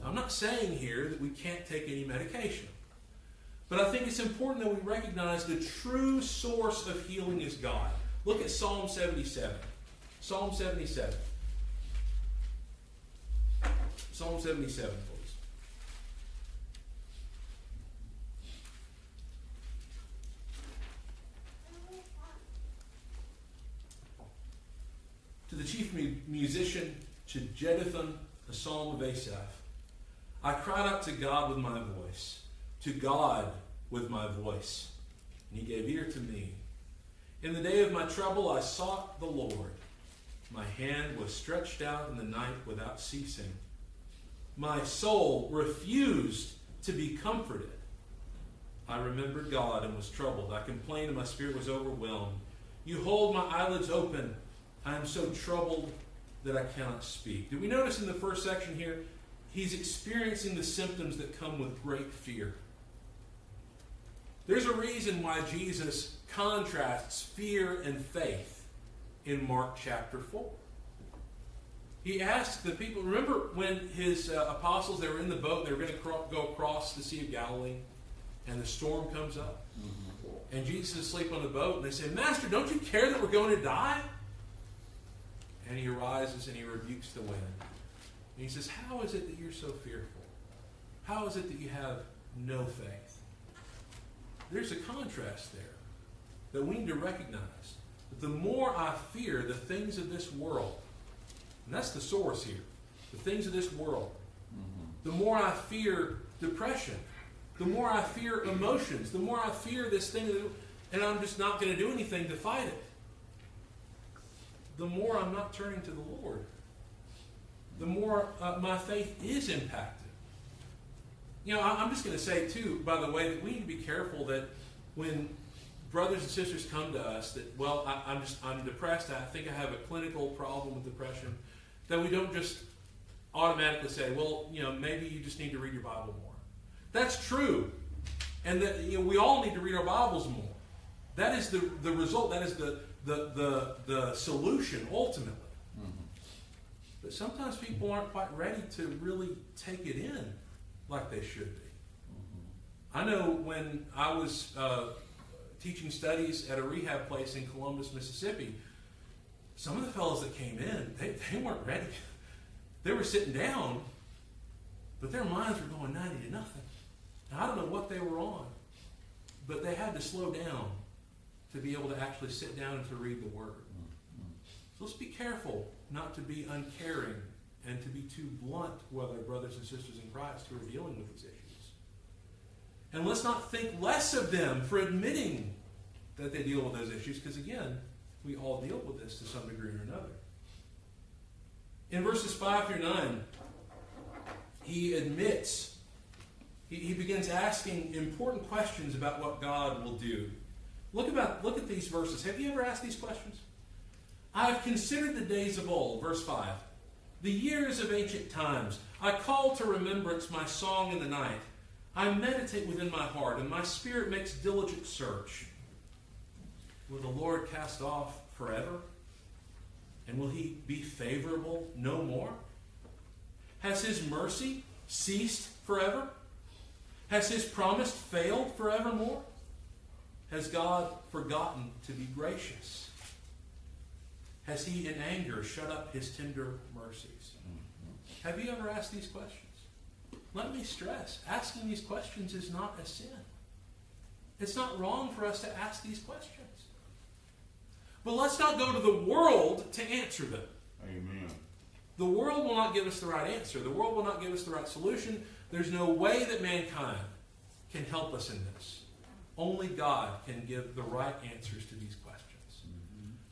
I'm not saying here that we can't take any medication. But I think it's important that we recognize the true source of healing is God. Look at Psalm 77. Psalm 77. Psalm 77, please. To the chief musician, to Jeduthun, a psalm of Asaph. I cried out to God with my voice, to God with my voice, and He gave ear to me. In the day of my trouble I sought the Lord. My hand was stretched out in the night without ceasing. My soul refused to be comforted. I remembered God and was troubled. I complained and my spirit was overwhelmed. You hold my eyelids open. I am so troubled that I cannot speak. Did we notice in the first section here, he's experiencing the symptoms that come with great fear. There's a reason why Jesus contrasts fear and faith in Mark chapter 4. He asked the people, remember when his apostles, they were in the boat, they were going to go across the Sea of Galilee, and the storm comes up. And Jesus is asleep on the boat, and they say, Master, don't you care that we're going to die? And he arises and he rebukes the wind. And he says, how is it that you're so fearful? How is it that you have no faith? There's a contrast there that we need to recognize. That the more I fear the things of this world, and that's the source here, the things of this world, the more I fear depression, the more I fear emotions, the more I fear this thing, and I'm just not going to do anything to fight it, the more I'm not turning to the Lord, the more my faith is impacted. You know, I'm just going to say, too, by the way, that we need to be careful that when brothers and sisters come to us that, well, I'm depressed, I think I have a clinical problem with depression, that we don't just automatically say, well, you know, maybe you just need to read your Bible more. That's true. And that, you know, we all need to read our Bibles more. That is the result. That is the solution, ultimately. But sometimes people aren't quite ready to really take it in like they should be. I know when I was teaching studies at a rehab place in Columbus, Mississippi, some of the fellows that came in, they weren't ready. They were sitting down, but their minds were going 90 to nothing. And I don't know what they were on, but they had to slow down to be able to actually sit down and to read the Word. So let's be careful not to be uncaring and to be too blunt with our brothers and sisters in Christ who are dealing with these issues. And let's not think less of them for admitting that they deal with those issues, because again, we all deal with this to some degree or another. In verses 5 through 9, he admits, he begins asking important questions about what God will do. Look at these verses. Have you ever asked these questions? I have considered the days of old, verse 5, the years of ancient times. I call to remembrance my song in the night. I meditate within my heart, and my spirit makes diligent search. Will the Lord cast off forever? And will he be favorable no more? Has his mercy ceased forever? Has his promise failed forevermore? Has God forgotten to be gracious? Has he in anger shut up his tender mercies? Have you ever asked these questions? Let me stress, asking these questions is not a sin. It's not wrong for us to ask these questions. But let's not go to the world to answer them. Amen. The world will not give us the right answer. The world will not give us the right solution. There's no way that mankind can help us in this. Only God can give the right answers to these questions.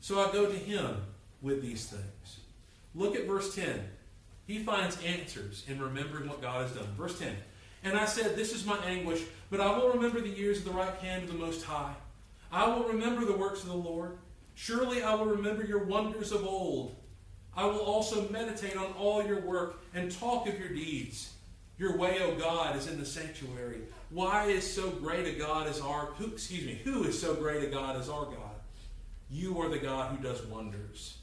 So I go to him with these things. Look at verse 10. He finds answers in remembering what God has done. Verse 10. And I said, this is my anguish, but I will remember the years of the right hand of the Most High. I will remember the works of the Lord. Surely I will remember your wonders of old. I will also meditate on all your work and talk of your deeds. Your way, O God, is in the sanctuary. Why is so great a God as who is so great a God as our God? You are the God who does wonders.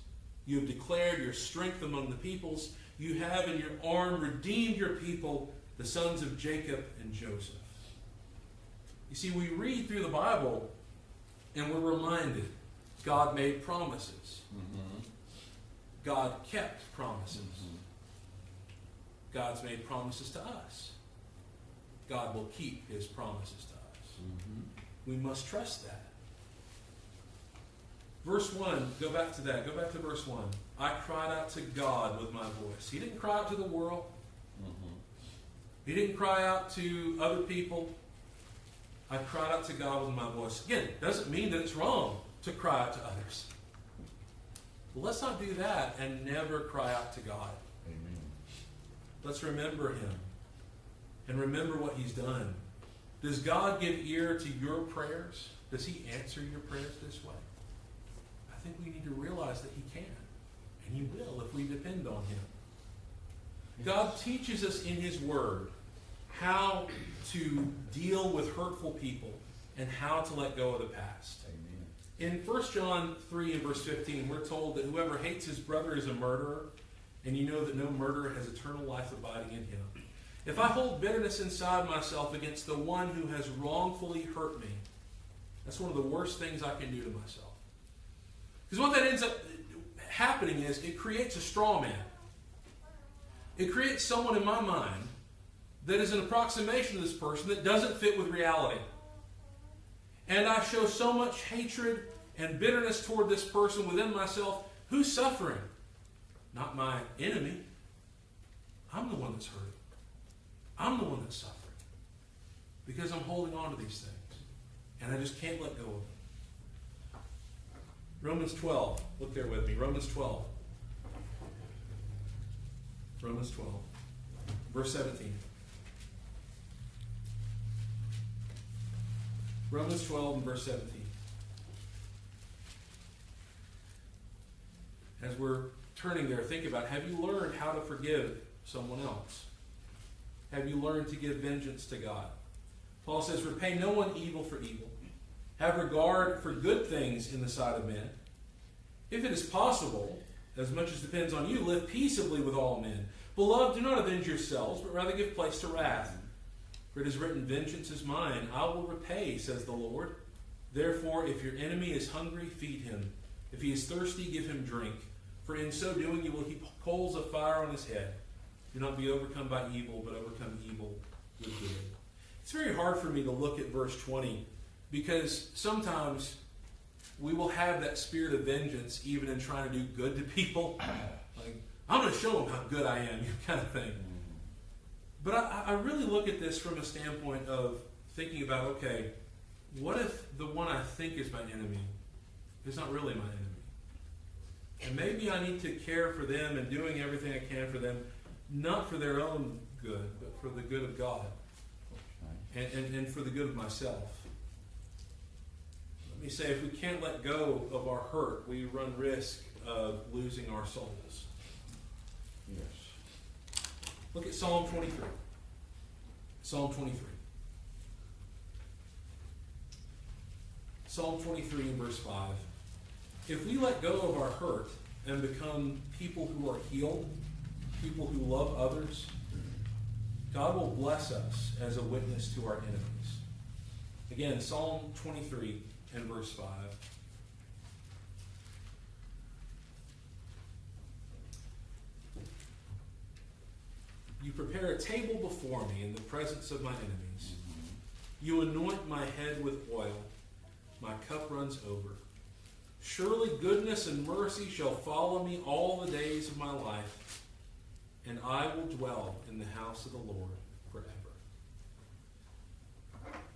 You have declared your strength among the peoples. You have in your arm redeemed your people, the sons of Jacob and Joseph. You see, we read through the Bible and we're reminded God made promises. God kept promises. God's made promises to us. God will keep his promises to us. We must trust that. Verse 1, go back to that. Go back to verse 1. I cried out to God with my voice. He didn't cry out to the world. He didn't cry out to other people. I cried out to God with my voice. Again, doesn't mean that it's wrong to cry out to others. But let's not do that and never cry out to God. Amen. Let's remember him and remember what he's done. Does God give ear to your prayers? Does he answer your prayers this way? I think we need to realize that he can. And he will if we depend on him. God teaches us in his word how to deal with hurtful people and how to let go of the past. Amen. In 1 John 3 and verse 15, we're told that whoever hates his brother is a murderer, and you know that no murderer has eternal life abiding in him. If I hold bitterness inside myself against the one who has wrongfully hurt me, that's one of the worst things I can do to myself. Because what that ends up happening is it creates a straw man. It creates someone in my mind that is an approximation of this person that doesn't fit with reality. And I show so much hatred and bitterness toward this person within myself. Who's suffering? Not my enemy. I'm the one that's hurting. I'm the one that's suffering. Because I'm holding on to these things. And I just can't let go of them. Romans 12. Look there with me. Romans 12. Romans 12. Verse 17. Romans 12 and verse 17. As we're turning there, think about, have you learned how to forgive someone else? Have you learned to give vengeance to God? Paul says, repay no one evil for evil. Have regard for good things in the sight of men. If it is possible, as much as depends on you, live peaceably with all men. Beloved, do not avenge yourselves, but rather give place to wrath. For it is written, vengeance is mine, I will repay, says the Lord. Therefore, if your enemy is hungry, feed him. If he is thirsty, give him drink. For in so doing, you will heap coals of fire on his head. Do not be overcome by evil, but overcome evil with good. It's very hard for me to look at verse 20 because sometimes we will have that spirit of vengeance even in trying to do good to people. Like, I'm going to show them how good I am, kind of thing. But I really look at this from a standpoint of thinking about, okay, what if the one I think is my enemy is not really my enemy? And maybe I need to care for them and doing everything I can for them, not for their own good, but for the good of God and for the good of myself. Let me say, if we can't let go of our hurt, we run risk of losing our souls. Yes. Look at Psalm 23. Psalm 23. Psalm 23 and verse 5. If we let go of our hurt and become people who are healed, people who love others, God will bless us as a witness to our enemies. Again, Psalm 23 and verse 5. You prepare a table before me in the presence of my enemies. You anoint my head with oil. My cup runs over. Surely goodness and mercy shall follow me all the days of my life, and I will dwell in the house of the Lord forever.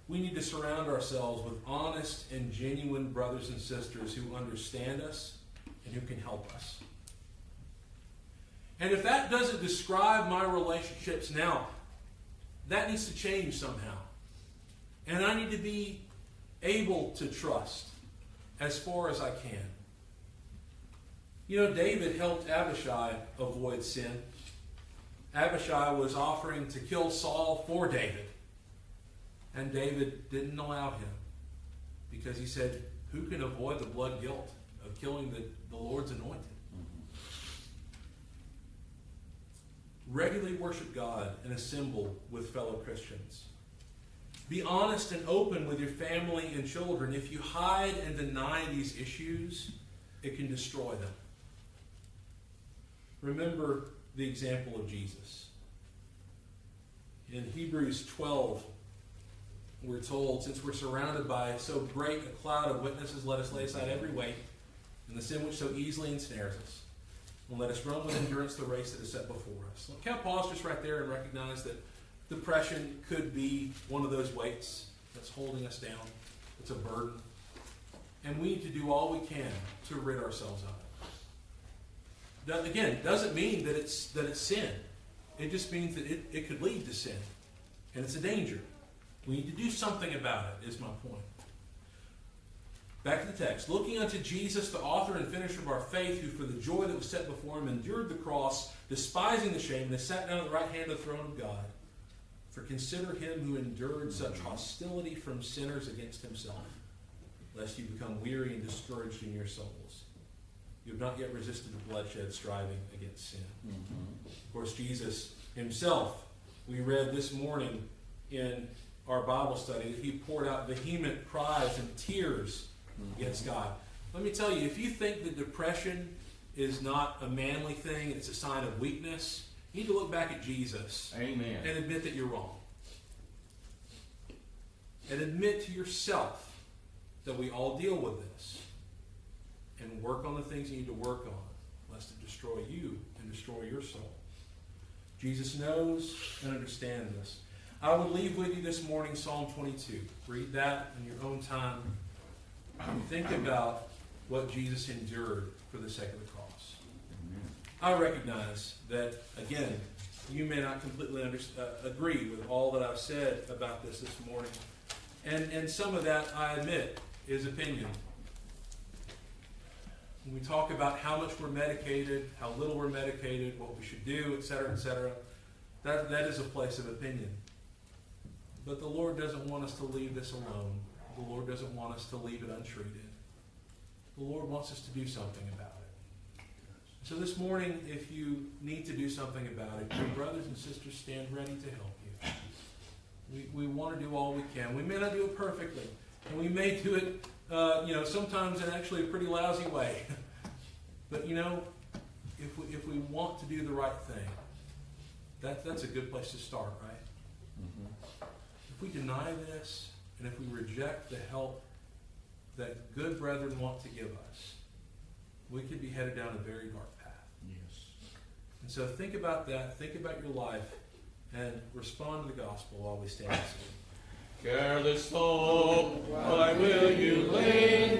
We need to surround ourselves with honest and genuine brothers and sisters who understand us and who can help us. And if that doesn't describe my relationships now, that needs to change somehow. And I need to be able to trust as far as I can. You know, David helped Abishai avoid sin. Abishai was offering to kill Saul for David. And David didn't allow him because he said, who can avoid the blood guilt of killing the Lord's anointed? Regularly worship God and assemble with fellow Christians. Be honest and open with your family and children. If you hide and deny these issues, it can destroy them. Remember the example of Jesus. In Hebrews 12, we're told, since we're surrounded by so great a cloud of witnesses, let us lay aside every weight and the sin which so easily ensnares us. And let us run with endurance the race that is set before us. Can I pause just right there and recognize that depression could be one of those weights that's holding us down. It's a burden. And we need to do all we can to rid ourselves of it. That, again, doesn't mean that it's sin. It just means that it could lead to sin. And it's a danger. We need to do something about it, is my point. Back to the text. Looking unto Jesus, the author and finisher of our faith, who for the joy that was set before him endured the cross, despising the shame, and has sat down at the right hand of the throne of God. For consider him who endured such hostility from sinners against himself, lest you become weary and discouraged in your souls. You have not yet resisted the bloodshed, striving against sin. Of course, Jesus himself, we read this morning in our Bible study, that he poured out vehement cries and tears against God. Let me tell you, if you think that depression is not a manly thing, it's a sign of weakness, you need to look back at Jesus. Amen. And admit that you're wrong. And admit to yourself that we all deal with this. And work on the things you need to work on, lest it destroy you and destroy your soul. Jesus knows and understands this. I would leave with you this morning Psalm 22. Read that in your own time. Think about what Jesus endured for the sake of the cross. I recognize that, again, you may not completely agree with all that I've said about this morning. And some of that, I admit, is opinion. When we talk about how much we're medicated, how little we're medicated, what we should do, etc., that is a place of opinion. But the Lord doesn't want us to leave this alone. The Lord doesn't want us to leave it untreated. The Lord wants us to do something about it. So this morning, if you need to do something about it, your brothers and sisters stand ready to help you. We want to do all we can. We may not do it perfectly, and we may do it, sometimes in actually a pretty lousy way. But if we want to do the right thing, that's a good place to start, right? if we deny this, and if we reject the help that good brethren want to give us, we could be headed down a very dark path. Yes. And so think about that, think about your life, and respond to the gospel while we stand and sing. Careless hope, why will you lay